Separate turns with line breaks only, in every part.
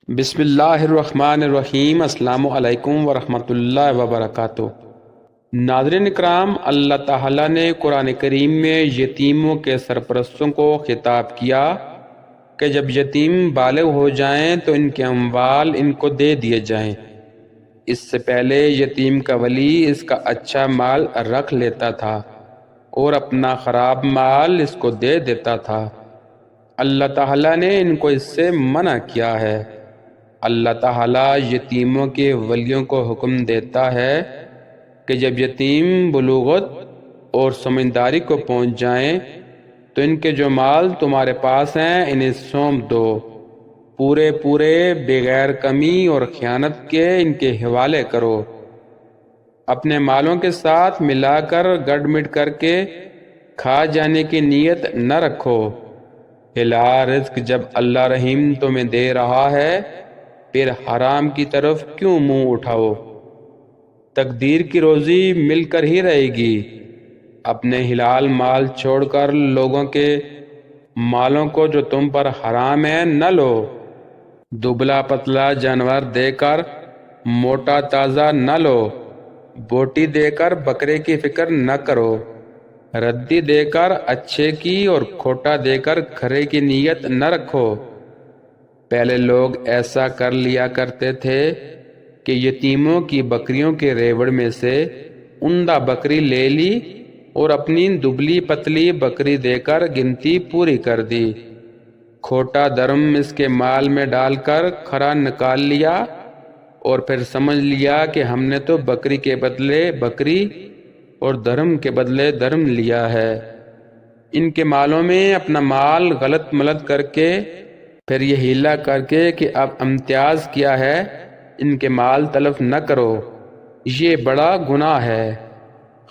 بسم اللہ الرحمن الرحیم۔ السلام علیکم ورحمۃ اللہ وبرکاتہ۔ ناظرین اکرام، اللہ تعالیٰ نے قرآن کریم میں یتیموں کے سرپرستوں کو خطاب کیا کہ جب یتیم بالغ ہو جائیں تو ان کے اموال ان کو دے دیے جائیں۔ اس سے پہلے یتیم کا ولی اس کا اچھا مال رکھ لیتا تھا اور اپنا خراب مال اس کو دے دیتا تھا۔ اللہ تعالیٰ نے ان کو اس سے منع کیا ہے۔ اللہ تعالیٰ یتیموں کے ولیوں کو حکم دیتا ہے کہ جب یتیم بلوغت اور سمجھداری کو پہنچ جائیں تو ان کے جو مال تمہارے پاس ہیں انہیں سونپ دو، پورے بغیر کمی اور خیانت کے ان کے حوالے کرو۔ اپنے مالوں کے ساتھ ملا کر گڑ مٹ کر کے کھا جانے کی نیت نہ رکھو۔ ہلا رزق جب اللہ رحیم تمہیں دے رہا ہے پھر حرام کی طرف کیوں منہ اٹھاؤ؟ تقدیر کی روزی مل کر ہی رہے گی۔ اپنے حلال مال چھوڑ کر لوگوں کے مالوں کو جو تم پر حرام ہے نہ لو۔ دبلا پتلا جانور دے کر موٹا تازہ نہ لو۔ بوٹی دے کر بکرے کی فکر نہ کرو۔ ردی دے کر اچھے کی اور کھوٹا دے کر کھرے کی نیت نہ رکھو۔ پہلے لوگ ایسا کر لیا کرتے تھے کہ یتیموں کی بکریوں کے ریوڑ میں سے عمدہ بکری لے لی اور اپنی دبلی پتلی بکری دے کر گنتی پوری کر دی۔ کھوٹا درم اس کے مال میں ڈال کر کھرا نکال لیا اور پھر سمجھ لیا کہ ہم نے تو بکری کے بدلے بکری اور درم کے بدلے درم لیا ہے۔ ان کے مالوں میں اپنا مال غلط ملت کر کے پھر یہ ہیلا کر کے کہ اب امتیاز کیا ہے ان کے مال تلف نہ کرو، یہ بڑا گناہ ہے۔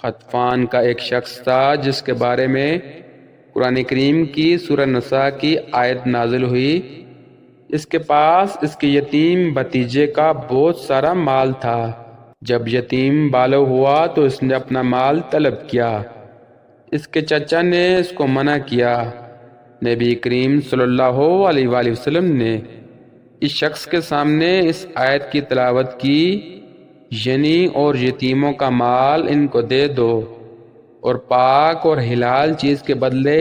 غطفان کا ایک شخص تھا جس کے بارے میں قرآن کریم کی سورہ نساء کی آیت نازل ہوئی۔ اس کے پاس اس کے یتیم بھتیجے کا بہت سارا مال تھا۔ جب یتیم بالغ ہوا تو اس نے اپنا مال طلب کیا۔ اس کے چچا نے اس کو منع کیا۔ نبی کریم صلی اللہ علیہ وآلہ وسلم نے اس شخص کے سامنے اس آیت کی تلاوت کی، یعنی اور یتیموں کا مال ان کو دے دو اور پاک اور حلال چیز کے بدلے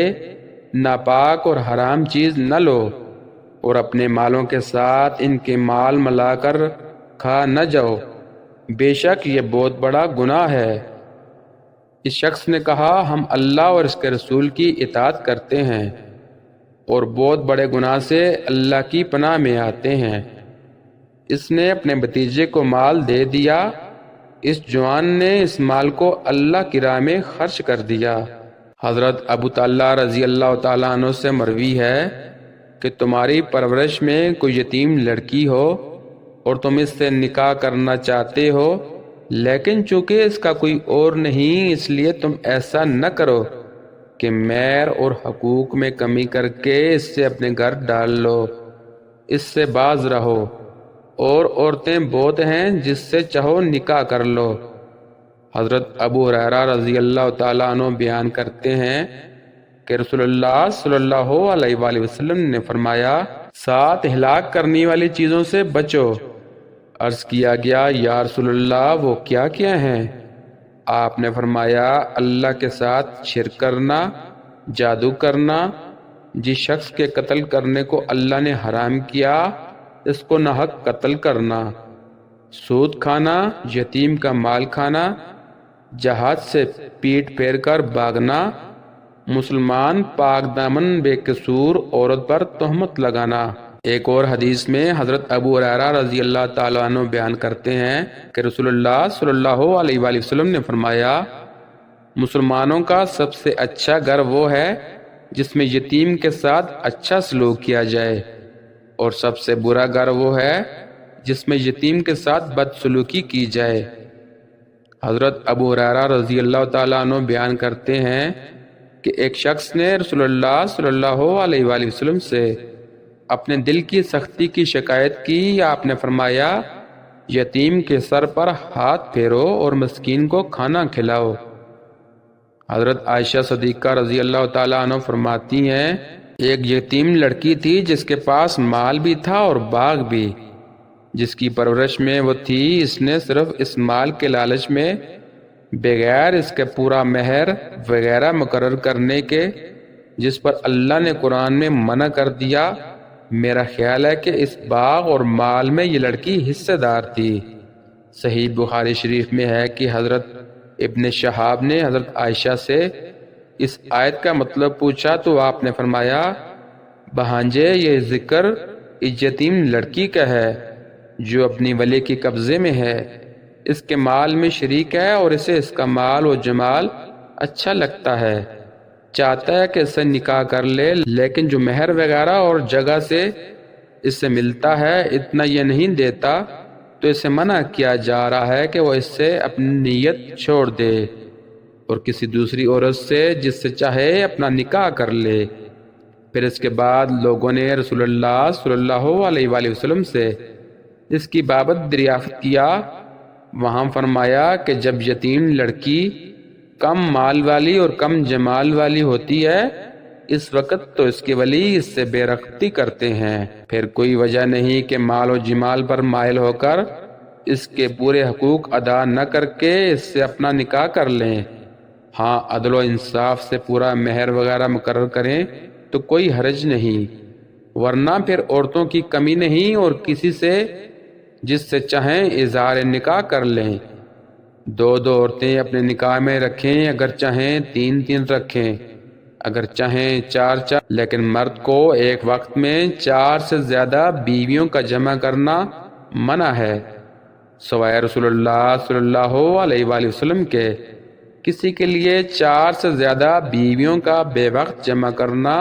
ناپاک اور حرام چیز نہ لو، اور اپنے مالوں کے ساتھ ان کے مال ملا کر کھا نہ جاؤ، بے شک یہ بہت بڑا گناہ ہے۔ اس شخص نے کہا، ہم اللہ اور اس کے رسول کی اطاعت کرتے ہیں اور بہت بڑے گناہ سے اللہ کی پناہ میں آتے ہیں۔ اس نے اپنے بھتیجے کو مال دے دیا۔ اس جوان نے اس مال کو اللہ کی راہ میں خرچ کر دیا۔ حضرت ابو طلحہ رضی اللہ تعالیٰ عنہ سے مروی ہے کہ تمہاری پرورش میں کوئی یتیم لڑکی ہو اور تم اس سے نکاح کرنا چاہتے ہو، لیکن چونکہ اس کا کوئی اور نہیں اس لیے تم ایسا نہ کرو کہ مہر اور حقوق میں کمی کر کے اس سے اپنے گھر ڈال لو، اس سے باز رہو، اور عورتیں بہت ہیں جس سے چاہو نکاح کر لو۔ حضرت ابو ہریرہ رضی اللہ تعالیٰ عنہ بیان کرتے ہیں کہ رسول اللہ صلی اللہ علیہ وآلہ وسلم نے فرمایا، 7 ہلاک کرنے والی چیزوں سے بچو۔ عرض کیا گیا، یا رسول اللہ وہ کیا کیا ہیں؟ آپ نے فرمایا، اللہ کے ساتھ شرک کرنا، جادو کرنا، جس شخص کے قتل کرنے کو اللہ نے حرام کیا اس کو ناحق قتل کرنا، سود کھانا، یتیم کا مال کھانا، جہاد سے پیٹ پھیر کر بھاگنا، مسلمان پاک دامن بے قصور عورت پر تہمت لگانا۔ ایک اور حدیث میں حضرت ابو ہریرہ رضی اللہ تعالیٰ عنہ بیان کرتے ہیں کہ رسول اللہ صلی اللہ علیہ وآلہ وسلم نے فرمایا، مسلمانوں کا سب سے اچھا گھر وہ ہے جس میں یتیم کے ساتھ اچھا سلوک کیا جائے، اور سب سے برا گھر وہ ہے جس میں یتیم کے ساتھ بدسلوکی کی جائے۔ حضرت ابو ہریرہ رضی اللہ تعالیٰ عنہ بیان کرتے ہیں کہ ایک شخص نے رسول اللہ صلی اللہ علیہ وآلہ وسلم سے اپنے دل کی سختی کی شکایت کی۔ آپ نے فرمایا، یتیم کے سر پر ہاتھ پھیرو اور مسکین کو کھانا کھلاؤ۔ حضرت عائشہ صدیقہ رضی اللہ تعالیٰ عنہ فرماتی ہیں ایک یتیم لڑکی تھی جس کے پاس مال بھی تھا اور باغ بھی، جس کی پرورش میں وہ تھی۔ اس نے صرف اس مال کے لالچ میں بغیر اس کے پورا مہر وغیرہ مقرر کرنے کے، جس پر اللہ نے قرآن میں منع کر دیا، میرا خیال ہے کہ اس باغ اور مال میں یہ لڑکی حصے دار تھی۔ صحیح بخاری شریف میں ہے کہ حضرت ابن شہاب نے حضرت عائشہ سے اس آیت کا مطلب پوچھا تو آپ نے فرمایا، بہانجے یہ ذکر اس یتیم لڑکی کا ہے جو اپنی ولی کے قبضے میں ہے، اس کے مال میں شریک ہے اور اسے اس کا مال و جمال اچھا لگتا ہے، چاہتا ہے کہ اس سے نکاح کر لے، لیکن جو مہر وغیرہ اور جگہ سے اس سے ملتا ہے اتنا یہ نہیں دیتا، تو اسے منع کیا جا رہا ہے کہ وہ اس سے اپنی نیت چھوڑ دے اور کسی دوسری عورت سے جس سے چاہے اپنا نکاح کر لے۔ پھر اس کے بعد لوگوں نے رسول اللہ صلی اللہ علیہ وآلہ وسلم سے اس کی بابت دریافت کیا۔ وہاں فرمایا کہ جب یتیم لڑکی کم مال والی اور کم جمال والی ہوتی ہے اس وقت تو اس کے ولی اس سے بے رغبتی کرتے ہیں، پھر کوئی وجہ نہیں کہ مال و جمال پر مائل ہو کر اس کے پورے حقوق ادا نہ کر کے اس سے اپنا نکاح کر لیں۔ ہاں عدل و انصاف سے پورا مہر وغیرہ مقرر کریں تو کوئی حرج نہیں، ورنہ پھر عورتوں کی کمی نہیں اور کسی سے جس سے چاہیں اظہار نکاح کر لیں۔ دو عورتیں اپنے نکاح میں رکھیں، اگر چاہیں تین رکھیں، اگر چاہیں چار، لیکن مرد کو ایک وقت میں 4 سے زیادہ بیویوں کا جمع کرنا منع ہے، سوائے رسول اللہ صلی اللہ علیہ وآلہ وسلم کے۔ کسی کے لیے 4 سے زیادہ بیویوں کا بے وقت جمع کرنا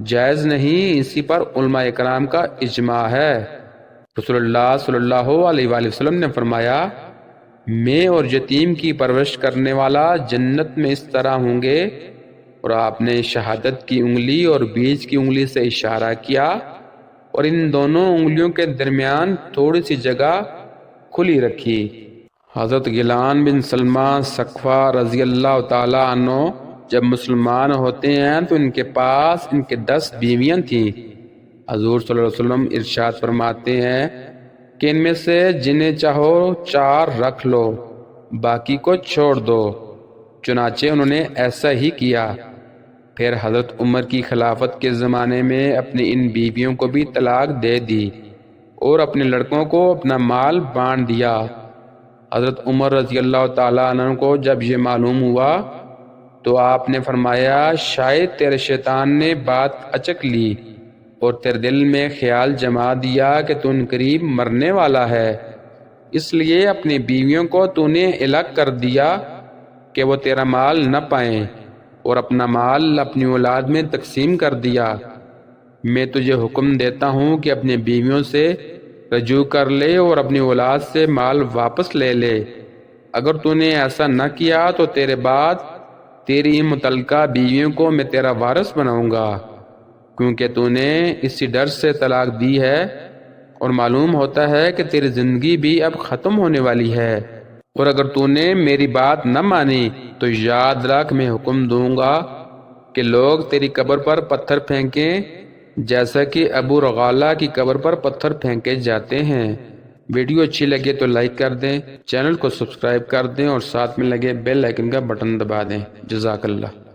جائز نہیں، اسی پر علماء اکرام کا اجماع ہے۔ رسول اللہ صلی اللہ علیہ وآلہ وسلم نے فرمایا، میں اور یتیم کی پرورش کرنے والا جنت میں اس طرح ہوں گے، اور آپ نے شہادت کی انگلی اور بیچ کی انگلی سے اشارہ کیا اور ان دونوں انگلیوں کے درمیان تھوڑی سی جگہ کھلی رکھی۔ حضرت غیلان بن سلمان سقفہ رضی اللہ تعالی عنہ جب مسلمان ہوتے ہیں تو ان کے پاس ان کے 10 بیویاں تھیں۔ حضور صلی اللہ علیہ وسلم ارشاد فرماتے ہیں کہ ان میں سے جنہیں چاہو 4 رکھ لو، باقی کو چھوڑ دو۔ چنانچہ انہوں نے ایسا ہی کیا۔ پھر حضرت عمر کی خلافت کے زمانے میں اپنی ان بیویوں کو بھی طلاق دے دی اور اپنے لڑکوں کو اپنا مال بانٹ دیا۔ حضرت عمر رضی اللہ تعالیٰ عنہ کو جب یہ معلوم ہوا تو آپ نے فرمایا، شاید تیرے شیطان نے بات اچک لی اور تیرے دل میں خیال جما دیا کہ تو ان قریب مرنے والا ہے، اس لیے اپنی بیویوں کو تو نے الگ کر دیا کہ وہ تیرا مال نہ پائیں، اور اپنا مال اپنی اولاد میں تقسیم کر دیا۔ میں تجھے حکم دیتا ہوں کہ اپنی بیویوں سے رجوع کر لے اور اپنی اولاد سے مال واپس لے لے۔ اگر تو نے ایسا نہ کیا تو تیرے بعد تیری متعلقہ بیویوں کو میں تیرا وارث بناؤں گا، کیونکہ تو نے اسی ڈر سے طلاق دی ہے اور معلوم ہوتا ہے کہ تیری زندگی بھی اب ختم ہونے والی ہے، اور اگر تو نے میری بات نہ مانی تو یاد رکھ میں حکم دوں گا کہ لوگ تیری قبر پر پتھر پھینکیں جیسا کہ ابو رغالہ کی قبر پر پتھر پھینکے جاتے ہیں۔ ویڈیو اچھی لگے تو لائک کر دیں، چینل کو سبسکرائب کر دیں اور ساتھ میں لگے بیل آئیکن کا بٹن دبا دیں۔ جزاک اللہ۔